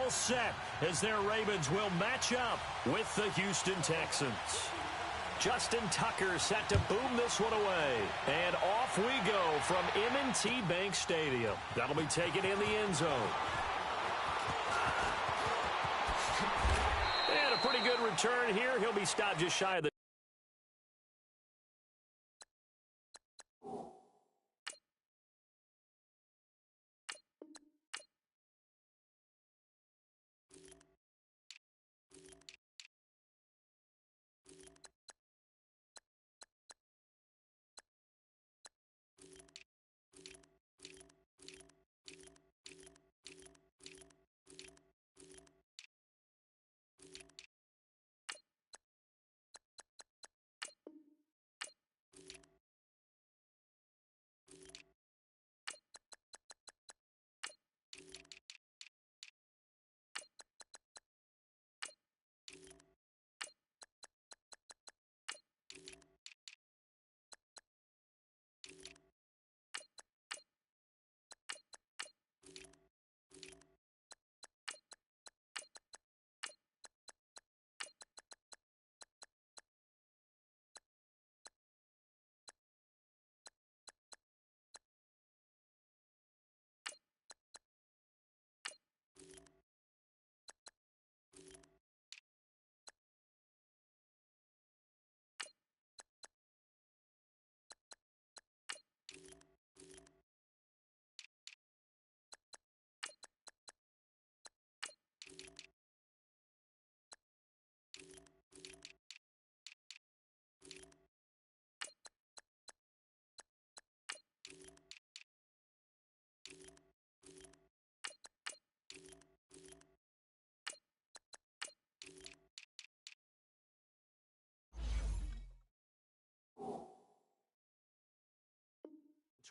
all set as their Ravens will match up with the Houston Texans. Justin Tucker set to boom this one away. And off we go from M&T Bank Stadium. That'll be taken in the end zone. And a pretty good return here. He'll be stopped just shy of the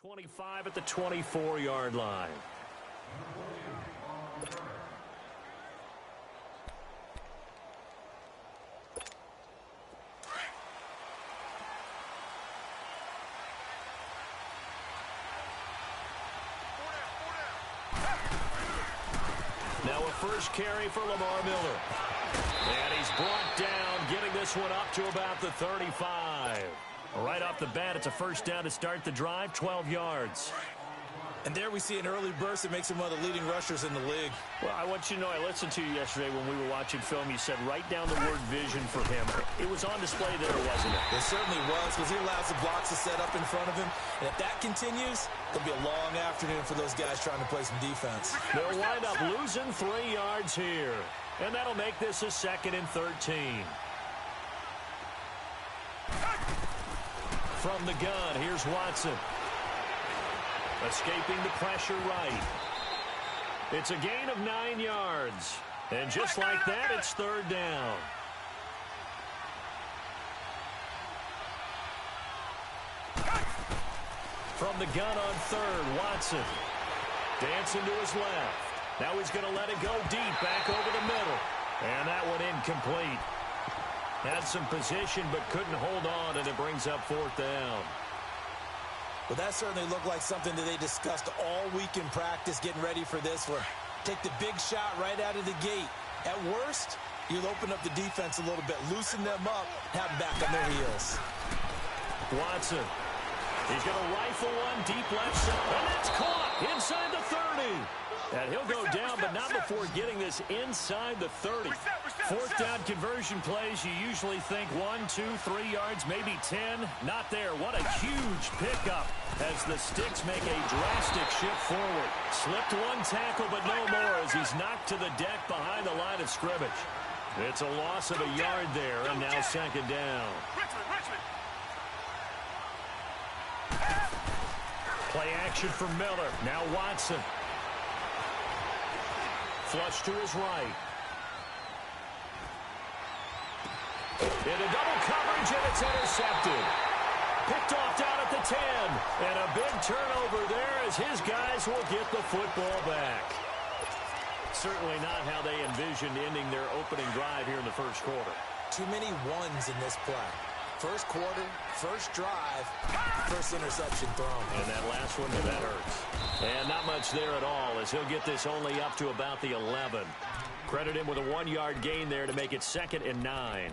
25 at the 24-yard line. Now a first carry for Lamar Miller. And he's brought down, getting this one up to about the 35. Right off the bat, it's a first down to start the drive, 12 yards. And there we see an early burst that makes him one of the leading rushers in the league. Well, I want you to know, I listened to you yesterday when we were watching film. You said write down the word vision for him. It was on display there, wasn't it? It certainly was, because he allows the blocks to set up in front of him. And if that continues, it'll be a long afternoon for those guys trying to play some defense. They'll wind up losing 3 yards here. And that'll make this a 2nd and 13. From the gun, here's Watson. Escaping the pressure right. It's a gain of 9 yards. And just like that, it's 3rd down. From the gun on 3rd, Watson. Dancing to his left. Now he's going to let it go deep, back over the middle. And that one incomplete. Had some position, but couldn't hold on, and it brings up 4th down. Well, that certainly looked like something that they discussed all week in practice, getting ready for this one. Take the big shot right out of the gate. At worst, you'll open up the defense a little bit, loosen them up, have them back on their heels. Watson. He's going to rifle one deep left side, and that's caught inside the 30. And he'll go down, but not before getting this inside the 30. 4th down conversion plays, you usually think 1, 2, 3 yards, maybe 10. Not there. What a huge pickup as the Sticks make a drastic shift forward. Slipped one tackle, but no more as he's knocked to the deck behind the line of scrimmage. It's a loss of a yard there, and now 2nd down. Play action for Miller. Now Watson. Flush to his right. Into double coverage, and it's intercepted. Picked off down at the 10. And a big turnover there as his guys will get the football back. Certainly not how they envisioned ending their opening drive here in the 1st quarter. Too many ones in this play. First quarter, first drive, first interception thrown. And that last one, that hurts. And not much there at all, as he'll get this only up to about the 11. Credit him with a 1-yard gain there to make it 2nd and 9.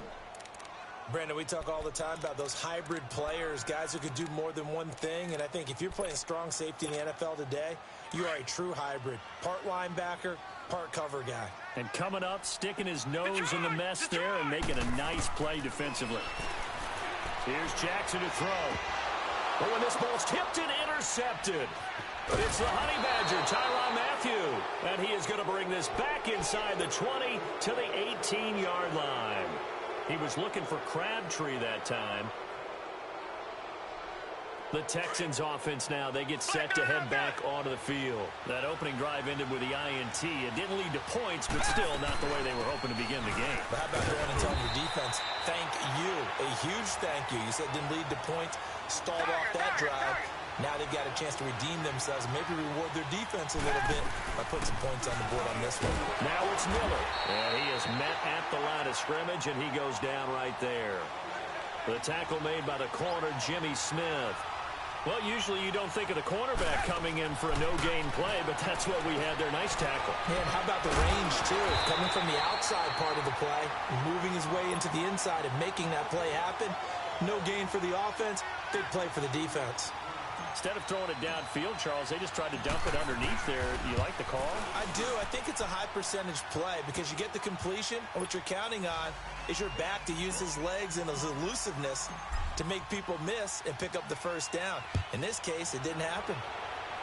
Brandon, we talk all the time about those hybrid players, guys who could do more than one thing. And I think if you're playing strong safety in the NFL today, you are a true hybrid. Part linebacker, part cover guy. And coming up, sticking his nose in the mess there and making a nice play defensively. Here's Jackson to throw. But when this ball's tipped and intercepted, it's the Honey Badger, Tyrann Mathieu. And he is going to bring this back inside the 20 to the 18-yard line. He was looking for Crabtree that time. The Texans offense now, they get set to head back onto the field. That opening drive ended with the INT. It didn't lead to points, but still not the way they were hoping to begin the game. But how about going and telling your defense, thank you, a huge thank you. You said it didn't lead to points, stalled off that drive. Now they've got a chance to redeem themselves and maybe reward their defense a little bit by putting some points on the board on this one. Now it's Miller. And he is met at the line of scrimmage, and he goes down right there. The tackle made by the corner, Jimmy Smith. Well, usually you don't think of the cornerback coming in for a no-gain play, but that's what we had there. Nice tackle. And how about the range, too? Coming from the outside part of the play, moving his way into the inside and making that play happen. No gain for the offense, big play for the defense. Instead of throwing it downfield, Charles, they just tried to dump it underneath there. You like the call? I do. I think it's a high-percentage play because you get the completion, and what you're counting on is your back to use his legs and his elusiveness to make people miss and pick up the first down. In this case, it didn't happen.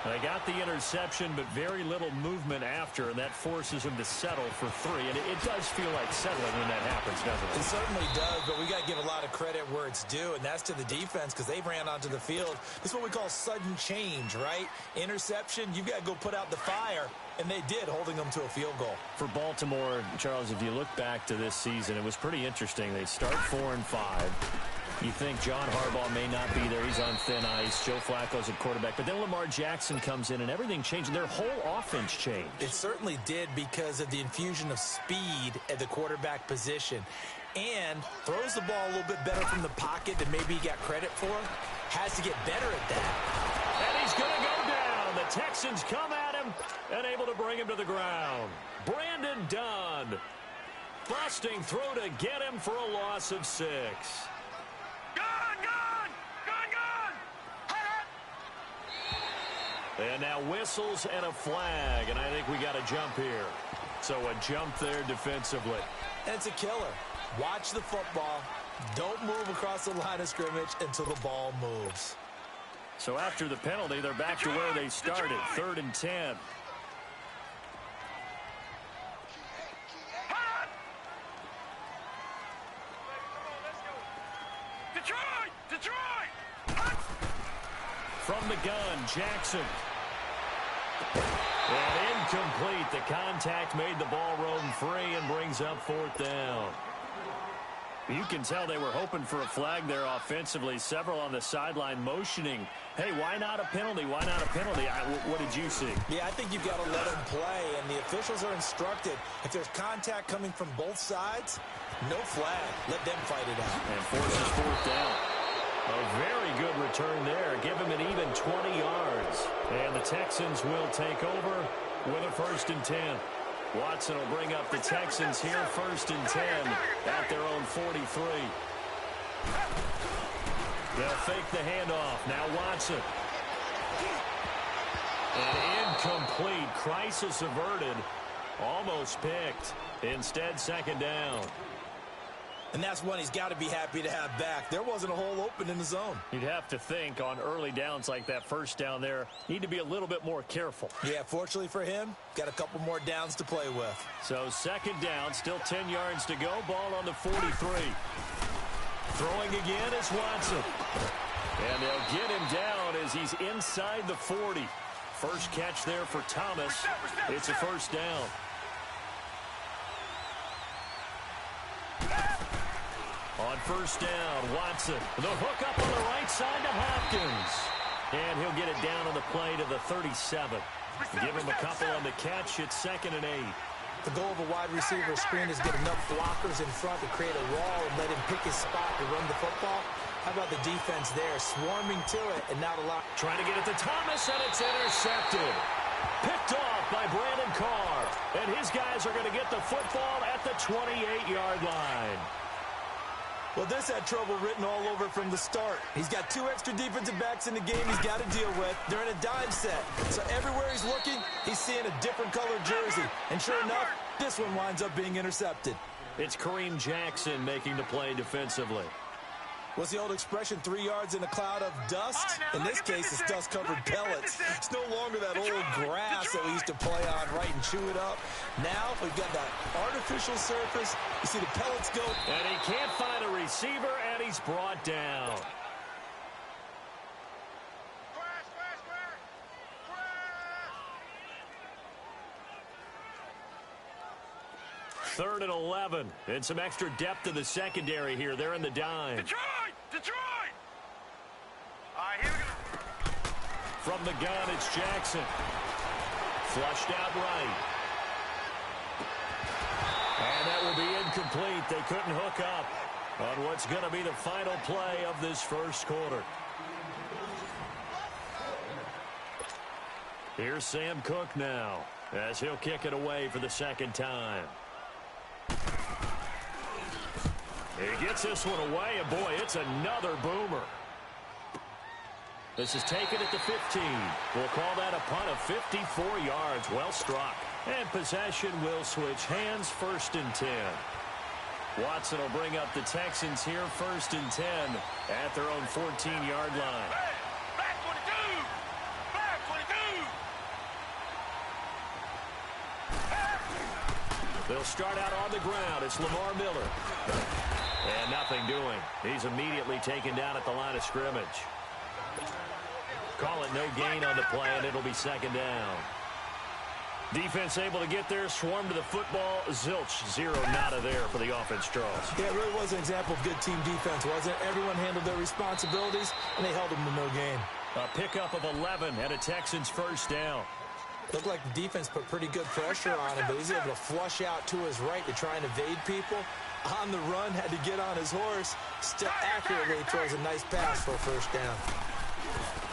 They got the interception, but very little movement after, and that forces him to settle for 3. And it does feel like settling when that happens, doesn't it? It certainly does, but we got to give a lot of credit where it's due, and that's to the defense because they ran onto the field. This is what we call sudden change, right? Interception, you've got to go put out the fire, and they did, holding them to a field goal. For Baltimore, Charles, if you look back to this season, it was pretty interesting. They start 4-5. You think John Harbaugh may not be there. He's on thin ice. Joe Flacco's at quarterback. But then Lamar Jackson comes in, and everything changed. And their whole offense changed. It certainly did because of the infusion of speed at the quarterback position. And throws the ball a little bit better from the pocket than maybe he got credit for. Has to get better at that. And he's going to go down. The Texans come at him and able to bring him to the ground. Brandon Dunn. Busting through to get him for a loss of 6. And now whistles and a flag, and I think we got a jump here. So a jump there defensively. And it's a killer. Watch the football. Don't move across the line of scrimmage until the ball moves. So after the penalty, they're back to where they started, 3rd and 10. From the gun, Jackson. And incomplete. The contact made the ball roam free and brings up 4th down. You can tell they were hoping for a flag there offensively. Several on the sideline motioning. Hey, why not a penalty? Why not a penalty? What did you see? Yeah, I think you've got to let them play, and the officials are instructed. If there's contact coming from both sides, no flag. Let them fight it out. And forces 4th down. A very good return there. Give him an even 20 yards. And the Texans will take over with a 1st and 10. Watson will bring up the Texans here, 1st and 10 at their own 43. They'll fake the handoff. Now Watson. And incomplete. Crisis averted. Almost picked. Instead, 2nd down. And that's one he's got to be happy to have back. There wasn't a hole open in the zone. You'd have to think on early downs like that 1st down there, need to be a little bit more careful. Yeah, fortunately for him, got a couple more downs to play with. So 2nd down, still 10 yards to go. Ball on the 43. Throwing again is Watson. And they'll get him down as he's inside the 40. First catch there for Thomas. It's a 1st down. On 1st down, Watson. The hook up on the right side to Hopkins. And he'll get it down on the play to the 37. Give him a couple on the catch. It's 2nd and 8. The goal of a wide receiver screen is get enough blockers in front to create a wall and let him pick his spot to run the football. How about the defense there, swarming to it and not allow... Trying to get it to Thomas, and it's intercepted. Picked off by Brandon Carr. And his guys are going to get the football at the 28-yard line. Well, this had trouble written all over from the start. He's got 2 extra defensive backs in the game he's got to deal with. They're in a dime set. So everywhere he's looking, he's seeing a different colored jersey. And sure enough, this one winds up being intercepted. It's Kareem Jackson making the play defensively. What's the old expression, 3 yards in a cloud of dust? In this case, it's dust-covered pellets. It's no longer that old grass that we used to play on, right, and chew it up. Now, we've got that artificial surface. You see the pellets go. And he can't find a receiver, and he's brought down. Third and 11, and some extra depth in the secondary here. They're in the dime. Detroit! All right, here we go. From the gun, it's Jackson. Flushed out right. And that will be incomplete. They couldn't hook up on what's going to be the final play of this first quarter. Here's Sam Cook now, as he'll kick it away for the second time. He gets this one away, and boy, it's another boomer. This is taken at the 15. We'll call that a punt of 54 yards. Well struck. And possession will switch hands, 1st and 10. Watson will bring up the Texans here, 1st and 10 at their own 14-yard line. Hey, back 22! Back 22! They'll start out on the ground. It's Lamar Miller. And nothing doing. He's immediately taken down at the line of scrimmage. Call it no gain on the play, and it'll be 2nd down. Defense able to get there, swarm to the football. Zilch, 0 nada there for the offense draws. Yeah, it really was an example of good team defense, wasn't it? Everyone handled their responsibilities, and they held them to no gain. A pickup of 11 and a Texans 1st down. Looked like the defense put pretty good pressure on him, but he's able to flush out to his right to try and evade people. On the run, had to get on his horse. Still accurately throws a nice pass for a 1st down.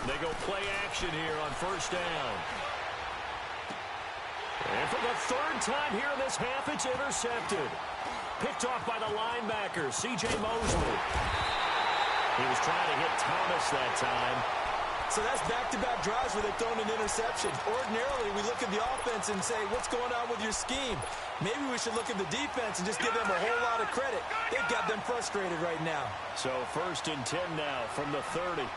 They go play action here on 1st down. And for the 3rd time here in this half, it's intercepted. Picked off by the linebacker, C.J. Mosley. He was trying to hit Thomas that time. So that's back-to-back drives where they've thrown an interception. Ordinarily, we look at the offense and say, what's going on with your scheme? Maybe we should look at the defense and just give them a whole lot of credit. They've got them frustrated right now. So 1st and 10 now from the 30.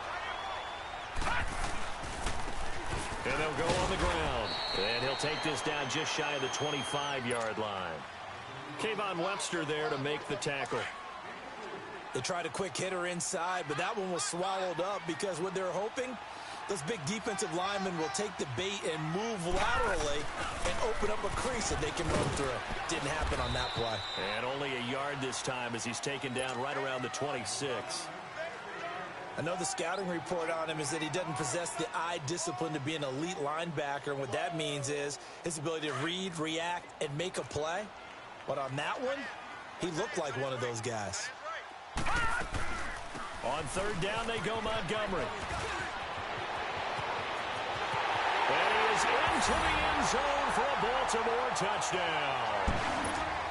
And they'll go on the ground. And he'll take this down just shy of the 25-yard line. Kayvon Webster there to make the tackle. They tried a quick hitter inside, but that one was swallowed up because what they're hoping, those big defensive linemen will take the bait and move laterally and open up a crease that they can run through. Didn't happen on that play. And only a yard this time as he's taken down right around the 26. I know the scouting report on him is that he doesn't possess the eye discipline to be an elite linebacker. And what that means is his ability to read, react, and make a play. But on that one, he looked like one of those guys. On 3rd down, they go Montgomery. And he is into the end zone for a Baltimore touchdown.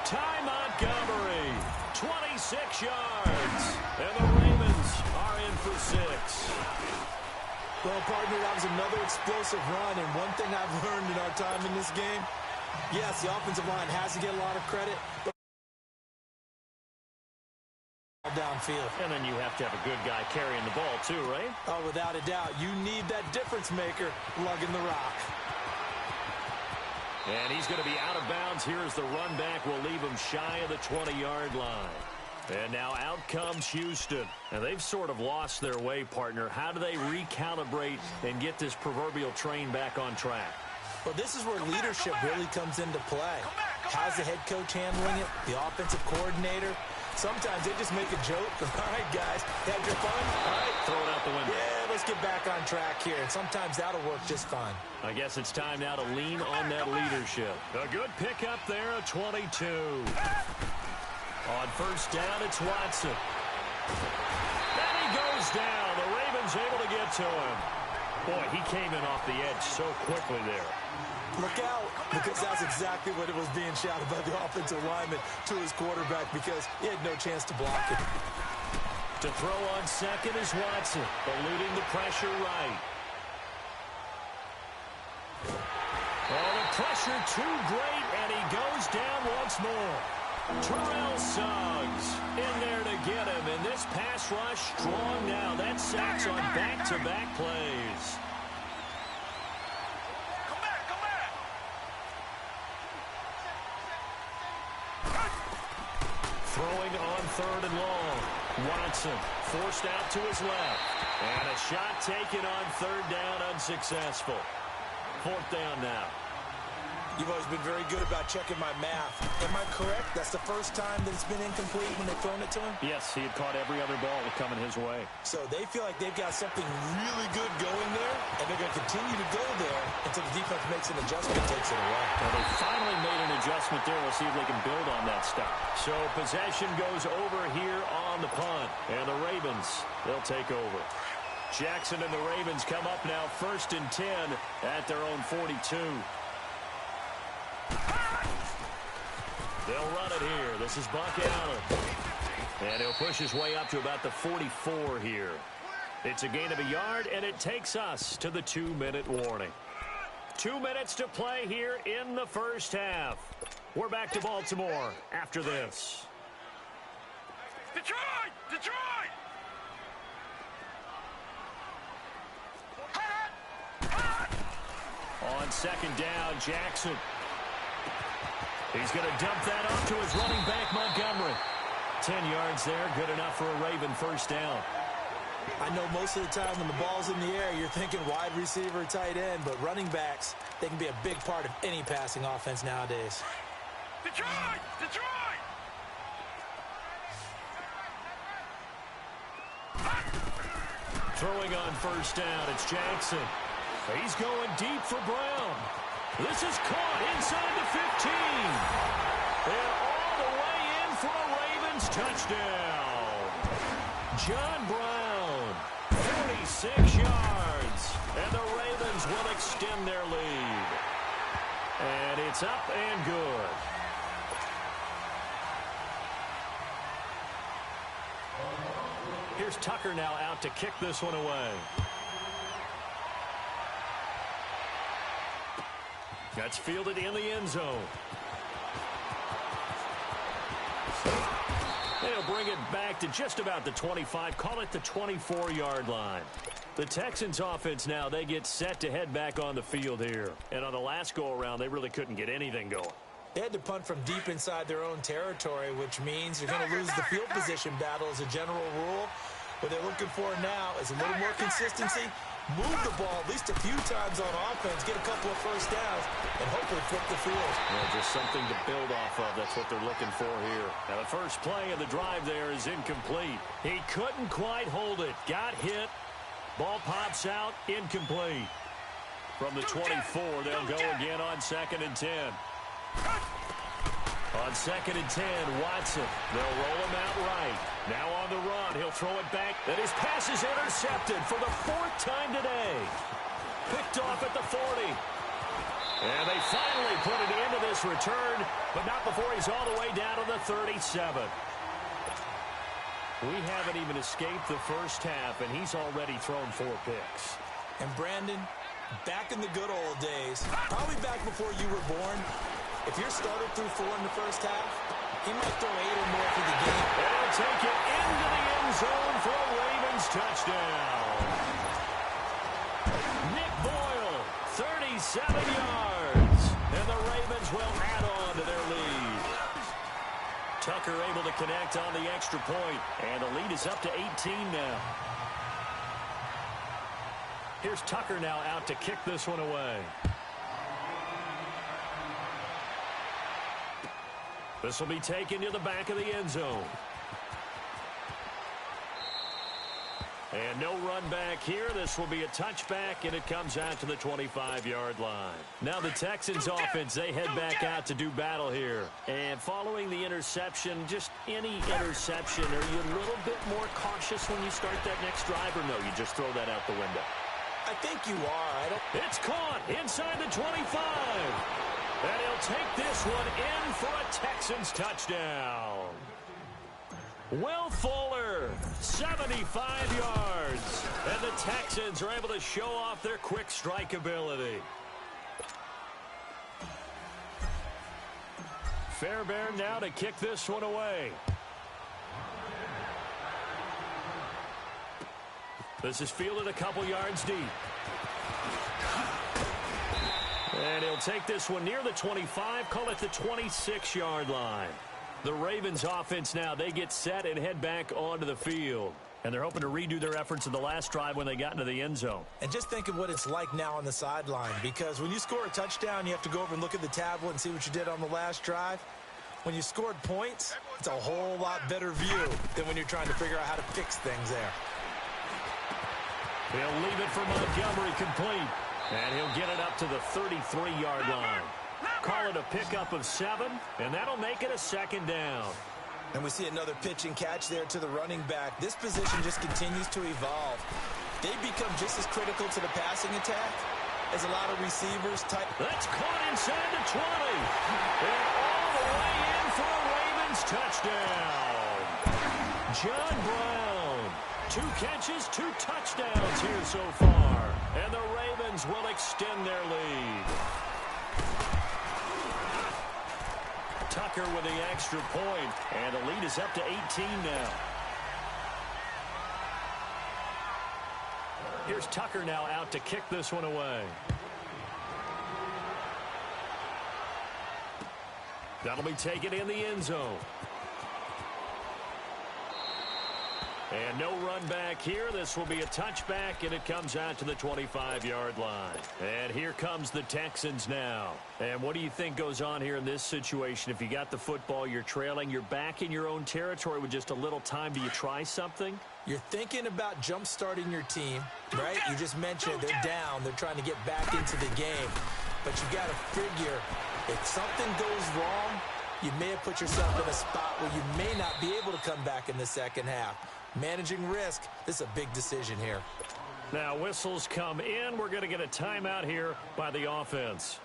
Ty Montgomery, 26 yards. And the Ravens are in for 6. Well, partner, that was another explosive run. And one thing I've learned in our time in this game, yes, the offensive line has to get a lot of credit, but downfield. And then you have to have a good guy carrying the ball too, right? Oh, without a doubt. You need that difference maker lugging the rock. And he's going to be out of bounds here as the run back will leave him shy of the 20-yard line. And now out comes Houston. And they've sort of lost their way, partner. How do they recalibrate and get this proverbial train back on track? Well, this is where leadership really comes into play. How's the head coach handling it? The offensive coordinator? Sometimes they just make a joke. All right, guys, had your fun? All right. Throw it out the window. Yeah, just get back on track here, and sometimes that'll work just fine. I guess it's time now to lean on that leadership. A good pickup there, a 22. On first down, it's Watson. And he goes down. The Ravens able to get to him. Boy, he came in off the edge so quickly there. Look out, because that's exactly what it was being shouted by the offensive lineman to his quarterback, because he had no chance to block it. To throw on second is Watson, eluding the pressure right. Oh, the pressure too great, and he goes down once more. Terrell Suggs in there to get him, and this pass rush strong now. That sacks on back-to-back plays. Throwing on third and long. Watson forced out to his left. And a shot taken on third down, unsuccessful. Fourth down now. You've always been very good about checking my math. Am I correct? That's the first time that it's been incomplete when they've thrown it to him? Yes, he had caught every other ball coming his way. So they feel like they've got something really good going there, and they're going to continue to go there until the defense makes an adjustment and takes it away. Well, they finally made an adjustment there. We'll see if they can build on that stuff. So possession goes over here on the punt, and the Ravens, they'll take over. Jackson and the Ravens come up now 1st and 10 at their own 42. They'll run it here. This is Buck Allen. And he'll push his way up to about the 44 here. It's a gain of a yard, and it takes us to the 2-minute warning. 2 minutes to play here in the first half. We're back to Baltimore after this. Detroit! Detroit! On second down, Jackson. He's going to dump that off to his running back, Montgomery. 10 yards there, good enough for a Raven first down. I know most of the time when the ball's in the air, you're thinking wide receiver, tight end, but running backs, they can be a big part of any passing offense nowadays. Detroit! Detroit! Throwing on first down, it's Jackson. He's going deep for Brown. This is caught inside the 15. And all the way in for a Ravens touchdown. John Brown, 46 yards. And the Ravens will extend their lead. And it's up and good. Here's Tucker now out to kick this one away. That's fielded in the end zone. They'll bring it back to just about the 25, call it the 24-yard line. The Texans offense now, they get set to head back on the field here. And on the last go-around, they really couldn't get anything going. They had to punt from deep inside their own territory, which means you're going to lose the field position battle as a general rule. What they're looking for now is a little more consistency. Move the ball at least a few times on offense, get a couple of first downs, and hopefully flip the field. Well, just something to build off of. That's what they're looking for here. Now, the first play of the drive there is incomplete. He couldn't quite hold it. Got hit. Ball pops out. Incomplete. From the 24, they'll go again on 2nd and 10. On 2nd and 10, Watson. They'll roll him out right. Now on the run, he'll throw it back. And his pass is intercepted for the 4th time today. Picked off at the 40. And they finally put it into this return, but not before he's all the way down to the 37. We haven't even escaped the first half, and he's already thrown 4 picks. And Brandon, back in the good old days, probably back before you were born, if your starter threw 4 in the first half, he might throw 8 or more for the game. They'll take it into the end zone for a Ravens touchdown. Nick Boyle, 37 yards. And the Ravens will add on to their lead. Tucker able to connect on the extra point. And the lead is up to 18 now. Here's Tucker now out to kick this one away. This will be taken to the back of the end zone. And no run back here. This will be a touchback, and it comes out to the 25-yard line. Now the Texans offense, they head back out to do battle here. And following the interception, just any interception, are you a little bit more cautious when you start that next drive, or no, you just throw that out the window? I think you are. It's caught inside the 25. And he'll take this one in for a Texans touchdown. Will Fuller, 75 yards. And the Texans are able to show off their quick strike ability. Fairbairn now to kick this one away. This is fielded a couple yards deep. And he'll take this one near the 25, call it the 26-yard line. The Ravens offense now, they get set and head back onto the field. And they're hoping to redo their efforts in the last drive when they got into the end zone. And just think of what it's like now on the sideline, because when you score a touchdown, you have to go over and look at the tablet and see what you did on the last drive. When you scored points, it's a whole lot better view than when you're trying to figure out how to fix things there. He'll leave it for Montgomery complete. And he'll get it up to the 33-yard line. Call it a pickup of 7, and that'll make it a second down. And we see another pitch and catch there to the running back. This position just continues to evolve. They become just as critical to the passing attack as a lot of receivers. That's caught inside the 20. And all the way in for a Ravens touchdown. John Brown. 2 catches, 2 touchdowns here so far. And the Ravens will extend their lead. Tucker with the extra point, and the lead is up to 18 now. Here's Tucker now out to kick this one away. That'll be taken in the end zone. And no run back here. This will be a touchback, and it comes out to the 25-yard line. And here comes the Texans now. And what do you think goes on here in this situation? If you got the football, you're trailing, you're back in your own territory with just a little time. Do you try something? You're thinking about jump-starting your team, right? You just mentioned they're down. They're trying to get back into the game. But you got to figure, if something goes wrong, you may have put yourself in a spot where you may not be able to come back in the second half. Managing risk, this is a big decision here. Now whistles come in. We're going to get a timeout here by the offense,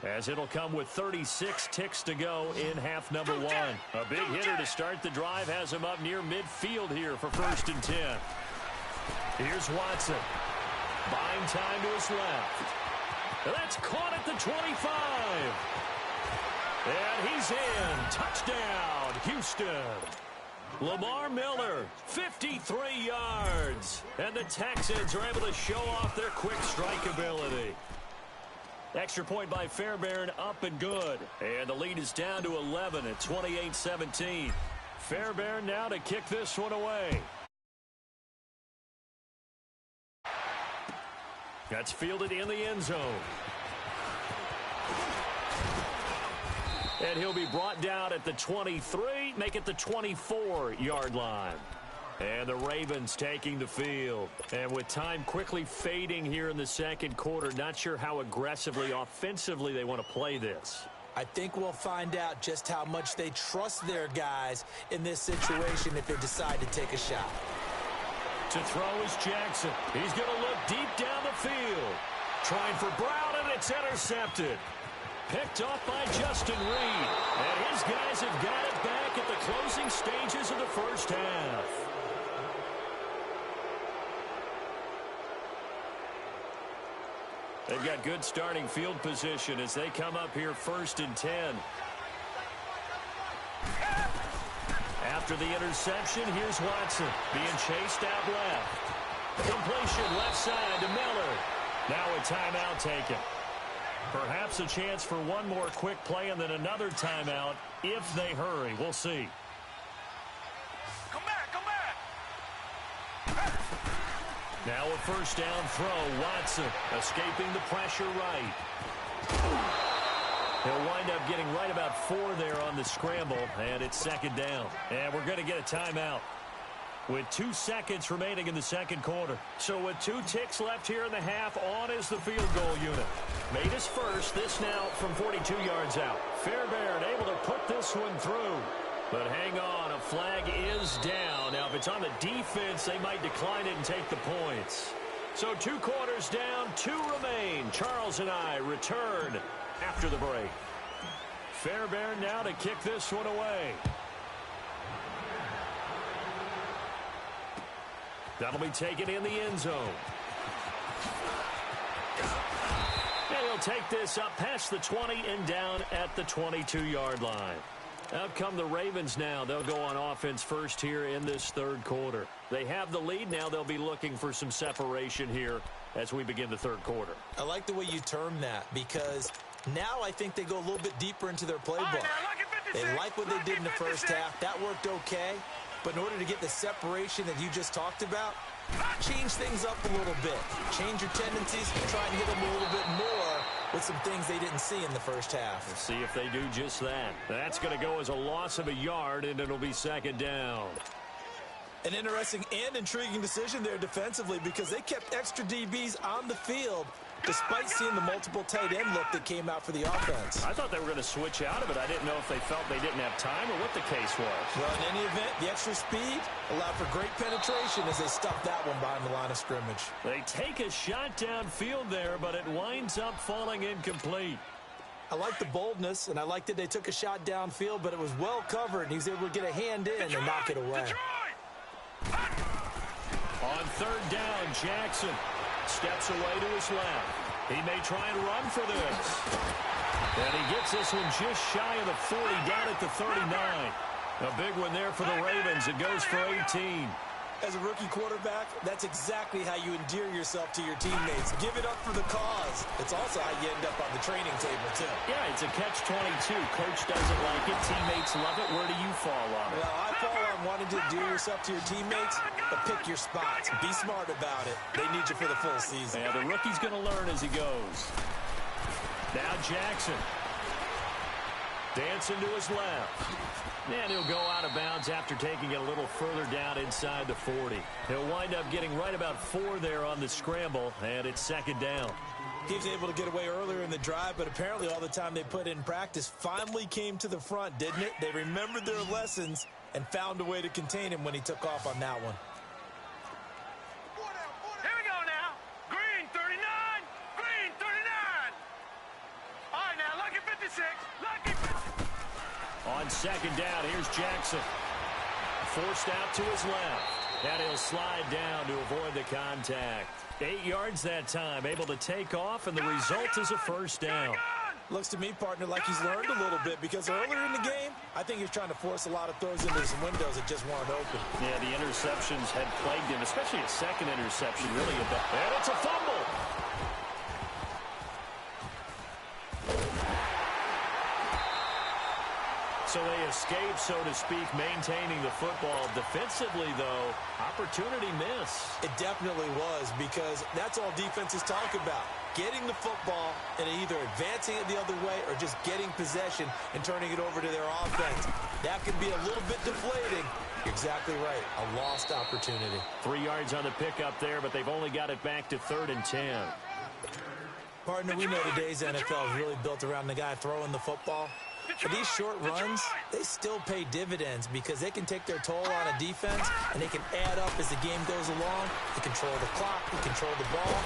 as it'll come with 36 ticks to go in half number 1. A big hitter to start the drive has him up near midfield here for 1st and 10. Here's Watson. Buying time to his left. That's caught at the 25. And he's in. Touchdown, Houston. Lamar Miller, 53 yards. And the Texans are able to show off their quick strike ability. Extra point by Fairbairn, up and good. And the lead is down to 11 at 28-17. Fairbairn now to kick this one away. That's fielded in the end zone. And he'll be brought down at the 23, make it the 24-yard line. And the Ravens taking the field. And with time quickly fading here in the second quarter, not sure how aggressively, offensively they want to play this. I think we'll find out just how much they trust their guys in this situation if they decide to take a shot. To throw is Jackson. He's going to look deep down the field. Trying for Brown, and it's intercepted. Picked off by Justin Reed. And his guys have got it back at the closing stages of the first half. They've got good starting field position as they come up here 1st and 10. After the interception, here's Watson being chased out left. Completion left side to Miller. Now a timeout taken. Perhaps a chance for one more quick play and then another timeout if they hurry. We'll see. Come back, come back. Now a first down throw. Watson escaping the pressure right. He'll wind up getting right about 4 there on the scramble, and it's 2nd down. And we're going to get a timeout. with 2 seconds remaining in the second quarter. So with 2 ticks left here in the half, on is the field goal unit. Made his first, this now from 42 yards out. Fairbairn able to put this one through. But hang on, a flag is down. Now, if it's on the defense, they might decline it and take the points. So 2 quarters down, 2 remain. Charles and I return after the break. Fairbairn now to kick this one away. That'll be taken in the end zone. And he'll take this up past the 20 and down at the 22-yard line. Out come the Ravens now. They'll go on offense first here in this third quarter. They have the lead now. They'll be looking for some separation here as we begin the third quarter. I like the way you term that because now I think they go a little bit deeper into their playbook. They like what they did in the first half. That worked okay. But in order to get the separation that you just talked about, change things up a little bit. Change your tendencies and try and hit them a little bit more with some things they didn't see in the first half. We'll see if they do just that. That's going to go as a loss of a yard, and it'll be second down. An interesting and intriguing decision there defensively because they kept extra DBs on the field despite seeing the multiple tight end look that came out for the offense. I thought they were going to switch out of it. I didn't know if they felt they didn't have time or what the case was. Well, in any event, the extra speed allowed for great penetration as they stuffed that one behind the line of scrimmage. They take a shot downfield there, but it winds up falling incomplete. I like the boldness, and I like that they took a shot downfield, but it was well covered, and he was able to get a hand in and knock it away. On third down, Jackson steps away to his left. He may try and run for this. And he gets this one just shy of the 40, down at the 39. A big one there for the Ravens. It goes for 18. As a rookie quarterback, that's exactly how you endear yourself to your teammates. Give it up for the cause. It's also how you end up on the training table, too. Yeah, it's a catch-22. Coach doesn't like it. Teammates love it. Where do you fall on it? Well, I fall on wanting to endear yourself to your teammates, but pick your spots. Be smart about it. They need you for the full season. Yeah, the rookie's going to learn as he goes. Now Jackson. Dancing to his left. And he'll go out of bounds after taking it a little further down inside the 40. He'll wind up getting right about 4 there on the scramble, and it's second down. He was able to get away earlier in the drive, but apparently all the time they put in practice finally came to the front, didn't it? They remembered their lessons and found a way to contain him when he took off on that one. Here we go now. Green 39. Green 39. All right, now, lucky 56. Lucky 56. On second down, here's Jackson. Forced out to his left. And he'll slide down to avoid the contact. 8 yards that time, able to take off, and the result is a first down. Looks to me, partner, like he's learned a little bit because earlier in the game, I think he's trying to force a lot of throws into some windows that just weren't open. Yeah, the interceptions had plagued him, especially a second interception, really. And it's a fumble. So they escape, so to speak, maintaining the football. Defensively, though, opportunity miss. It definitely was because that's all defenses talk about. Getting the football and either advancing it the other way or just getting possession and turning it over to their offense. That can be a little bit deflating. You're exactly right. A lost opportunity. 3 yards on the pickup there, but they've only got it back to 3rd and 10. Partner, we know today's NFL is really built around the guy throwing the football. But these short runs, they still pay dividends because they can take their toll on a defense and they can add up as the game goes along. You control the clock, you control the ball,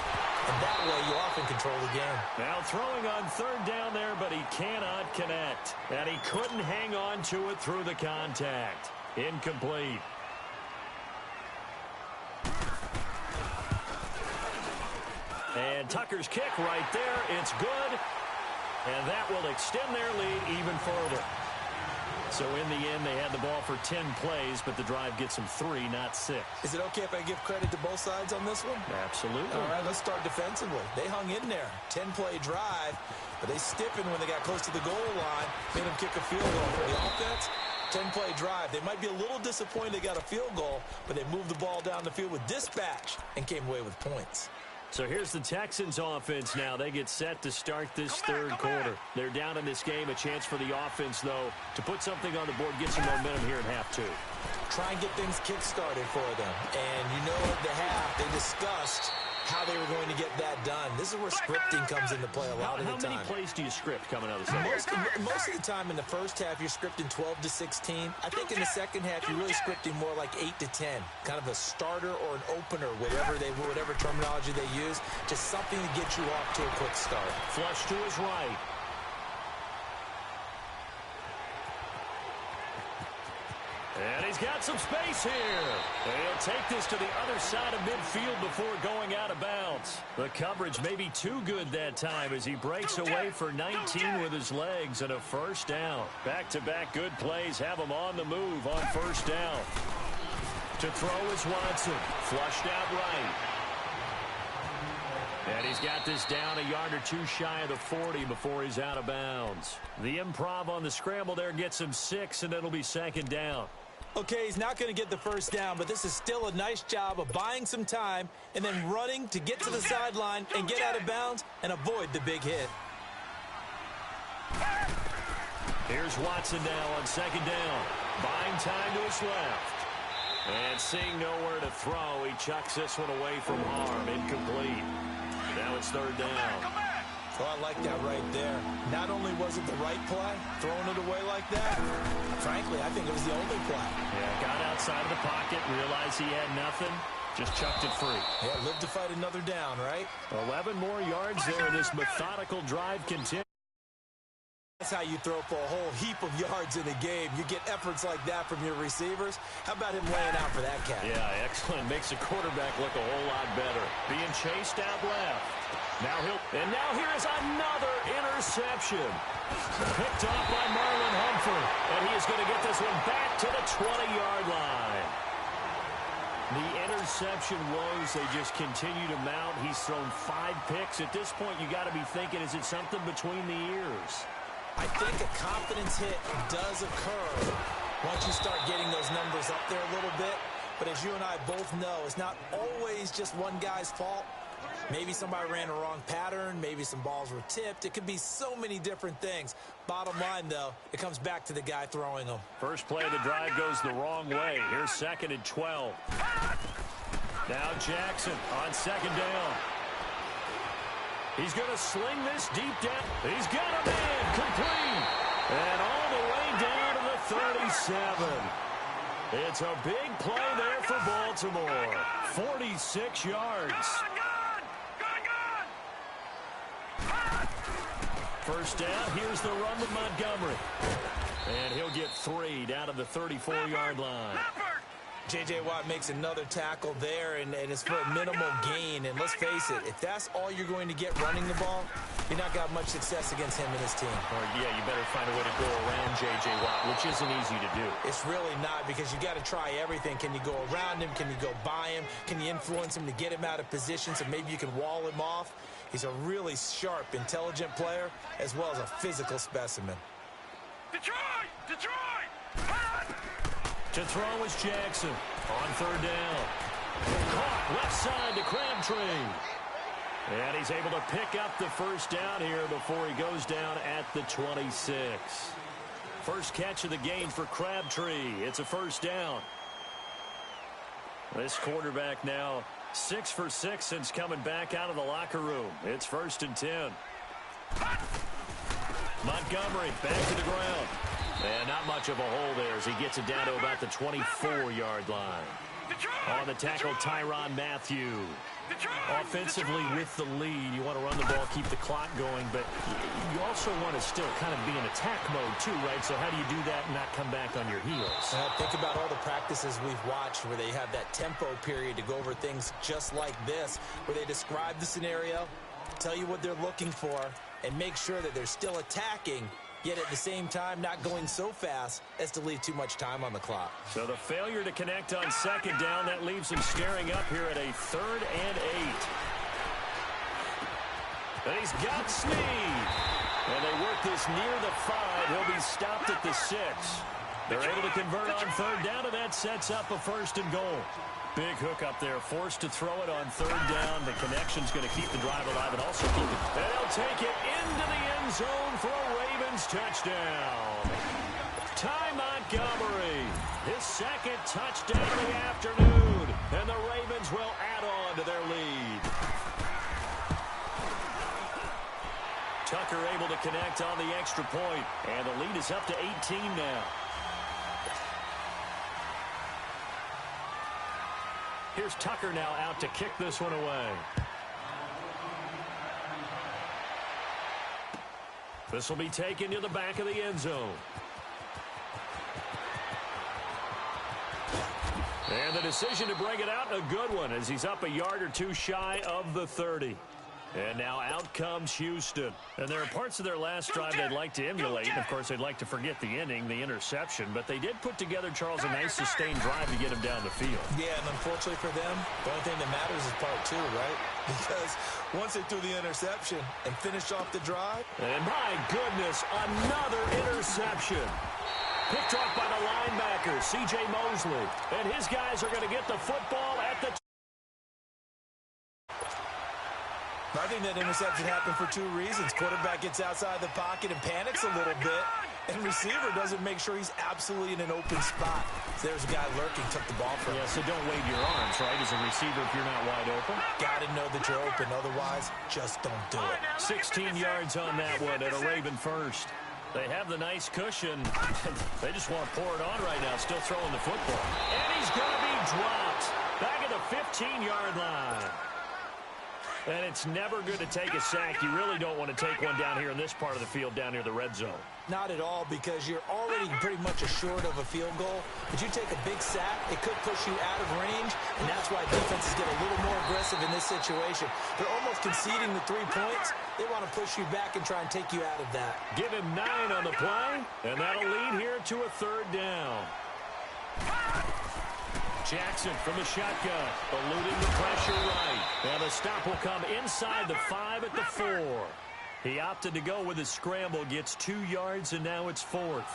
and that way you often control the game. Now throwing on 3rd down there, but he cannot connect. And he couldn't hang on to it through the contact. Incomplete. And Tucker's kick right there. It's good. And that will extend their lead even further. So in the end, they had the ball for 10 plays, but the drive gets them 3, not 6. Is it okay if I give credit to both sides on this one? Absolutely. All right, let's start defensively. They hung in there. 10-play drive, but they stiffened when they got close to the goal line, made them kick a field goal. For the offense, 10-play drive. They might be a little disappointed they got a field goal, but they moved the ball down the field with dispatch and came away with points. So here's the Texans offense now. They get set to start this third quarter. They're down in this game. A chance for the offense, though, to put something on the board, get some momentum here in half two. Try and get things kick-started for them. And you know at the half, they discussed how they were going to get that done. This is where scripting comes into play a lot of the time. How many plays do you script coming out of the second? Most of the time in the first half, you're scripting 12 to 16. I think in the second half, you're really scripting more like 8 to 10. Kind of a starter or an opener, whatever terminology they use. Just something to get you off to a quick start. Flush to his right. And he's got some space here. And he'll take this to the other side of midfield before going out of bounds. The coverage may be too good that time as he breaks away for 19 with his legs and a first down. Back-to-back good plays have him on the move on first down. To throw is Watson. Flushed out right. And he's got this down a yard or two shy of the 40 before he's out of bounds. The improv on the scramble there gets him 6, and it'll be second down. Okay, he's not going to get the first down, but this is still a nice job of buying some time and then running to get to the sideline and get out of bounds and avoid the big hit. Here's Watson now on second down. Buying time to his left. And seeing nowhere to throw, he chucks this one away from harm. Incomplete. Now it's third down. Oh, I like that right there. Not only was it the right play, throwing it away like that, frankly, I think it was the only play. Yeah, got outside of the pocket, realized he had nothing, just chucked it free. Yeah, lived to fight another down, right? 11 more yards there, and this methodical drive continues. That's how you throw for a whole heap of yards in a game. You get efforts like that from your receivers. How about him laying out for that cat? Yeah, excellent. Makes the quarterback look a whole lot better. Being chased out left. Now here is another interception. Picked off by Marlon Humphrey. And he is going to get this one back to the 20-yard line. The interception woes, they just continue to mount. He's thrown 5 picks. At this point, you got to be thinking, is it something between the ears? I think a confidence hit does occur once you start getting those numbers up there a little bit. But as you and I both know, it's not always just one guy's fault. Maybe somebody ran a wrong pattern. Maybe some balls were tipped. It could be so many different things. Bottom line, though, it comes back to the guy throwing them. First play of the drive goes the wrong way. Here's second and 12. Now Jackson on second down. He's going to sling this deep down. He's got a man complete. And all the way down to the 37. It's a big play there for Baltimore. 46 yards. First down, here's the run with Montgomery. And he'll get 3 down to the 34-yard line. J.J. Watt makes another tackle there, and it's for a minimal gain. And let's face it, if that's all you're going to get running the ball, you're not got much success against him and his team. Or, yeah, you better find a way to go around J.J. Watt, which isn't easy to do. It's really not, because you got to try everything. Can you go around him? Can you go by him? Can you influence him to get him out of position so maybe you can wall him off? He's a really sharp, intelligent player, as well as a physical specimen. Detroit! To throw is Jackson on third down. Caught left side to Crabtree. And he's able to pick up the first down here before he goes down at the 26. First catch of the game for Crabtree. It's a first down. This quarterback now 6 for 6 since coming back out of the locker room. It's first and 10. Montgomery back to the ground. And not much of a hole there as he gets it down to about the 24-yard line. On the tackle, Tyrann Mathieu. Offensively with the lead, you want to run the ball, keep the clock going, but you also want to still kind of be in attack mode too, right? So how do you do that and not come back on your heels? Think about all the practices we've watched where they have that tempo period to go over things just like this, where they describe the scenario, tell you what they're looking for, and make sure that they're still attacking, yet at the same time not going so fast as to leave too much time on the clock. So the failure to connect on second down, that leaves him staring up here at a 3rd and 8. And he's got Snead. And they work this near the 5. He'll be stopped at the 6. They're able to convert on third down, and that sets up a 1st and goal. Big hook up there, forced to throw it on third down. The connection's going to keep the drive alive and also keep it. And they'll take it into the end zone for a Ravens touchdown. Ty Montgomery, his 2nd touchdown of the afternoon, and the Ravens will add on to their lead. Tucker able to connect on the extra point, and the lead is up to 18 now. Here's Tucker now out to kick this one away. This will be taken to the back of the end zone. And the decision to bring it out, a good one, as he's up a yard or two shy of the 30. And now out comes Houston. And there are parts of their last drive they'd like to emulate. And, of course, they'd like to forget the inning, the interception. But they did put together, Charles, a nice sustained drive to get him down the field. Yeah, and unfortunately for them, the only thing that matters is part 2, right? Because once they threw the interception and finished off the drive. And, my goodness, another interception. Picked off by the linebacker, C.J. Mosley. And his guys are going to get the football at the... I think that interception happened for 2 reasons. Quarterback gets outside the pocket and panics a little bit, and receiver doesn't make sure he's absolutely in an open spot. So there's a guy lurking, took the ball from him. Yeah, so don't wave your arms, right, as a receiver if you're not wide open. Got to know that you're open. Otherwise, just don't do it. 16 yards on that one at a Raven first. They have the nice cushion. They just want to pour it on right now, still throwing the football. And he's going to be dropped back at the 15-yard line. And it's never good to take a sack. You really don't want to take one down here in this part of the field, down near the red zone. Not at all, because you're already pretty much assured of a field goal. But you take a big sack, it could push you out of range, and that's why defenses get a little more aggressive in this situation. They're almost conceding the 3 points. They want to push you back and try and take you out of that. Give him 9 on the play, and that'll lead here to a 3rd down. Jackson from the shotgun, eluding the pressure right. And the stop will come inside the 5 at the 4. He opted to go with his scramble, gets 2 yards, and now it's 4th.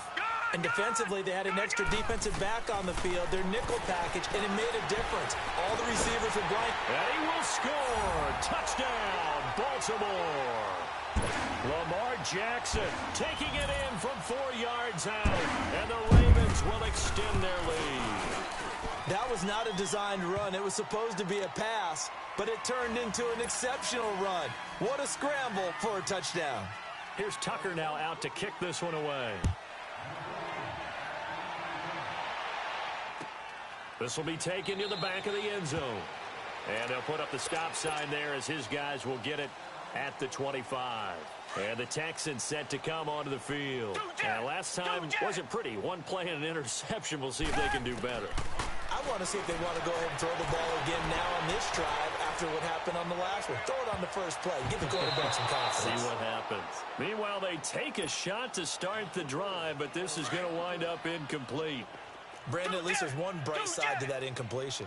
And defensively, they had an extra defensive back on the field, their nickel package, and it made a difference. All the receivers were blank. And he will score. Touchdown, Baltimore. Lamar Jackson taking it in from 4 yards out, and the Ravens will extend their lead. That was not a designed run. It was supposed to be a pass, but it turned into an exceptional run. What a scramble for a touchdown. Here's Tucker now out to kick this one away. This will be taken to the back of the end zone. And they'll put up the stop sign there as his guys will get it at the 25. And the Texans set to come onto the field. And last time wasn't pretty. One play and an interception. We'll see if they can do better. I want to see if they want to go ahead and throw the ball again now on this drive after what happened on the last one. Throw it on the first play. Give the quarterback some confidence. See what happens. Meanwhile, they take a shot to start the drive, but this is going to wind up incomplete. Brandon, at least there's one bright side to that incompletion.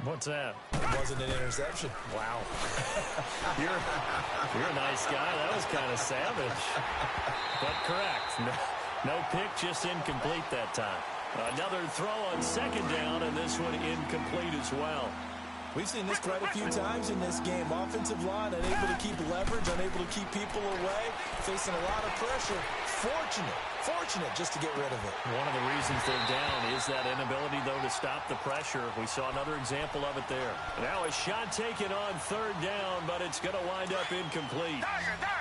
What's that? It wasn't an interception. Wow. You're a nice guy. That was kind of savage. But correct. No pick, just incomplete that time. Another throw on 2nd down, and this one incomplete as well. We've seen this quite a few times in this game. Offensive line unable to keep leverage, unable to keep people away, facing a lot of pressure. Fortunate just to get rid of it. One of the reasons they're down is that inability, though, to stop the pressure. We saw another example of it there. Now a shot taken on 3rd down, but it's going to wind up incomplete.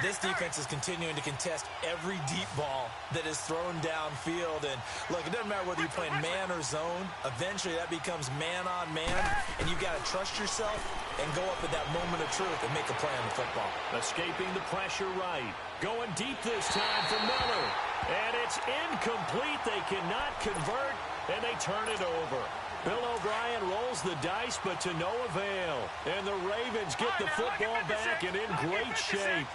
This defense is continuing to contest every deep ball that is thrown downfield. And, look, it doesn't matter whether you're playing man or zone. Eventually that becomes man on man, and you've got to trust yourself and go up at that moment of truth and make a play on the football. Escaping the pressure right. Going deep this time for Miller. And it's incomplete. They cannot convert, and they turn it over. Bill O'Brien rolls the dice, but to no avail. And the Ravens get the football back and in great shape.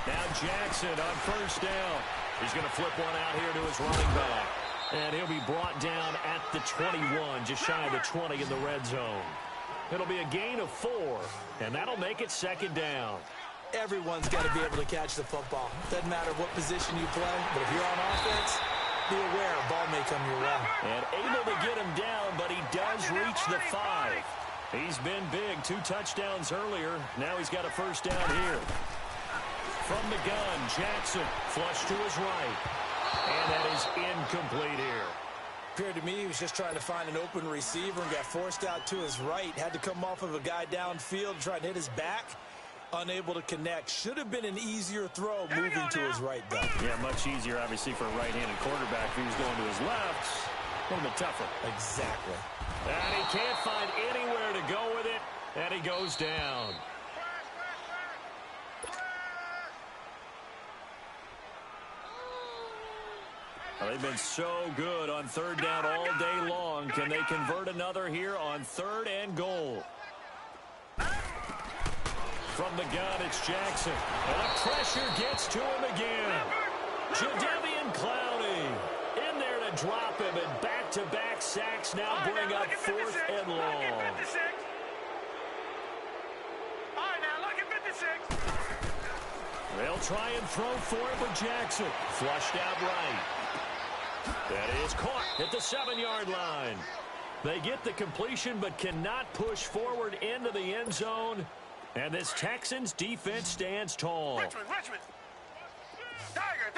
Now Jackson on 1st down. He's going to flip one out here to his running back. And he'll be brought down at the 21, just shy of the 20 in the red zone. It'll be a gain of 4, and that'll make it 2nd down. Everyone's got to be able to catch the football. Doesn't matter what position you play, but if you're on offense, be aware. A ball may come your way. And able to get him down, but he does reach the 5. He's been big. 2 touchdowns earlier. Now he's got a first down here. From the gun, Jackson flush to his right. And that is incomplete here. Appeared to me he was just trying to find an open receiver and got forced out to his right. Had to come off of a guy downfield, try to hit his back. Unable to connect. Should have been an easier throw moving to his right, though. Yeah, much easier, obviously, for a right-handed quarterback. If he was going to his left, a little bit tougher. Exactly. And he can't find anywhere to go with it, and he goes down. Well, they've been so good on third down all day long. Can they convert another here on 3rd and goal? From the gun, it's Jackson. And the pressure gets to him again. Jadeveon Clowney in there to drop him, and back-to-back sacks now bring up 4th and long. All right, now look at 56. They'll try and throw for it with Jackson. Flushed out right. That is caught at the 7-yard line. They get the completion but cannot push forward into the end zone. And this Texans defense stands tall. Richmond. Tiger.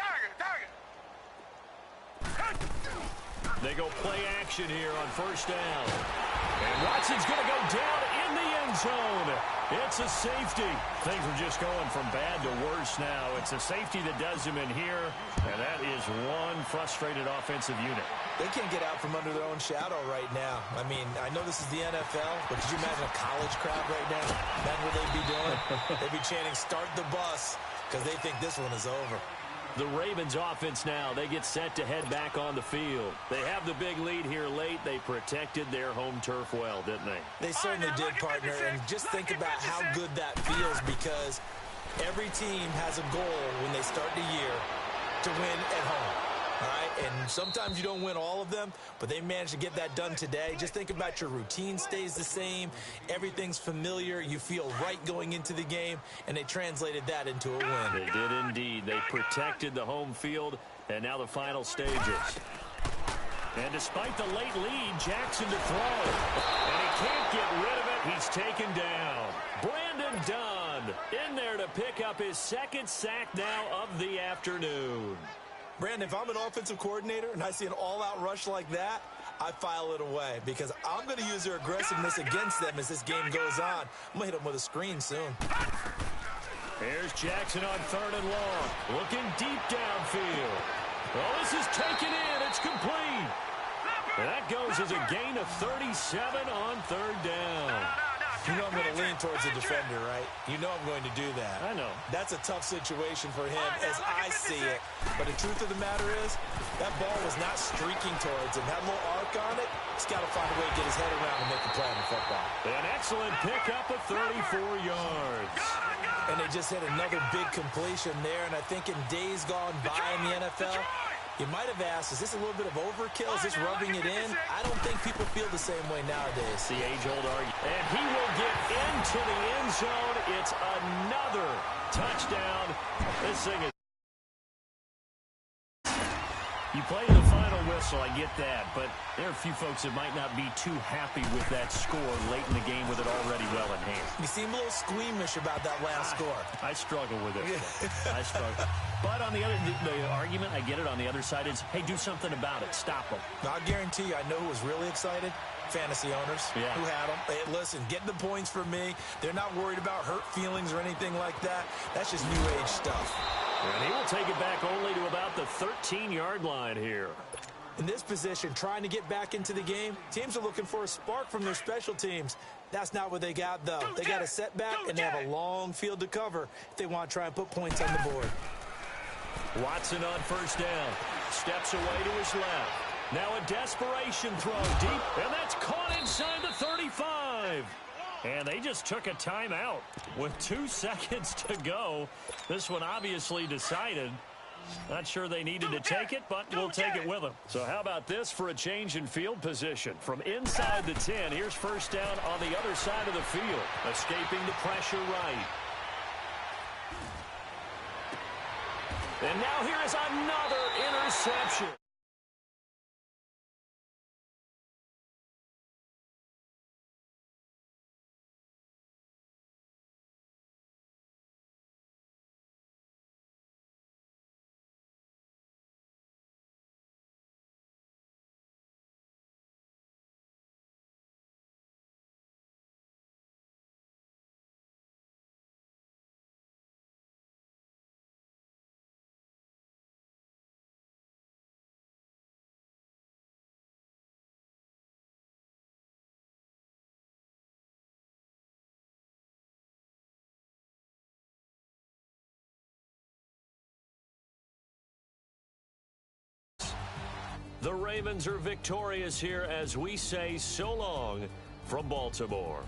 They go play action here on first down. And Watson's going to go down in the end zone. It's a safety. Things are just going from bad to worse now. It's a safety that does him in here, and that is one frustrated offensive unit. They can't get out from under their own shadow right now. I mean, I know this is the NFL, but could you imagine a college crowd right now? That's what they'd be doing. They'd be chanting, "Start the bus," because they think this one is over. The Ravens offense now, they get set to head back on the field. They have the big lead here late. They protected their home turf well, didn't they? They certainly did, partner, and just think about how good that feels, because every team has a goal when they start the year to win at home. All right, and sometimes you don't win all of them, but they managed to get that done today. Just think about your routine stays the same. Everything's familiar. You feel right going into the game, and they translated that into a win. They did indeed. They protected the home field, and now the final stages. And despite the late lead, Jackson to throw. And he can't get rid of it. He's taken down. Brandon Dunn in there to pick up his 2nd sack now of the afternoon. Brandon, if I'm an offensive coordinator and I see an all-out rush like that, I file it away, because I'm going to use their aggressiveness against them as this game goes on. I'm going to hit them with a screen soon. Here's Jackson on 3rd and long, looking deep downfield. Oh, this is taken in. It's complete. And that goes as a gain of 37 on 3rd down. You know I'm going to lean towards the defender, right? You know I'm going to do that. I know. That's a tough situation for him as I see it. But the truth of the matter is, that ball was not streaking towards him. Had a little arc on it. He's got to find a way to get his head around and make a play on the football. An excellent pickup of 34 yards. And they just hit another big completion there. And I think in days gone by in the NFL, you might have asked, is this a little bit of overkill? Is this rubbing it in? I don't think people feel the same way nowadays. The age-old argument. And he will get into the end zone. It's another touchdown. This thing is... You play the final whistle, I get that, but there are a few folks that might not be too happy with that score late in the game with it already well in hand. You seem a little squeamish about that last score. I struggle with it. I struggle. But on the other, the argument, I get it, on the other side is, hey, do something about it. Stop them. I'll guarantee you, I know who was really excited. Fantasy owners who had them. Hey, listen, get the points for me. They're not worried about hurt feelings or anything like that. That's just new age stuff. And he will take it back only to about the 13-yard line here. In this position, trying to get back into the game, teams are looking for a spark from their special teams. That's not what they got, though. They got a setback, and they have a long field to cover if they want to try and put points on the board. Watson on first down. Steps away to his left. Now a desperation throw deep, and that's caught inside the 35. And they just took a timeout with 2 seconds to go. This one obviously decided. Not sure they needed to take it, but we'll take it with them. So how about this for a change in field position? From inside the 10, here's first down on the other side of the field. Escaping the pressure right. And now here is another interception. The Ravens are victorious here as we say so long from Baltimore.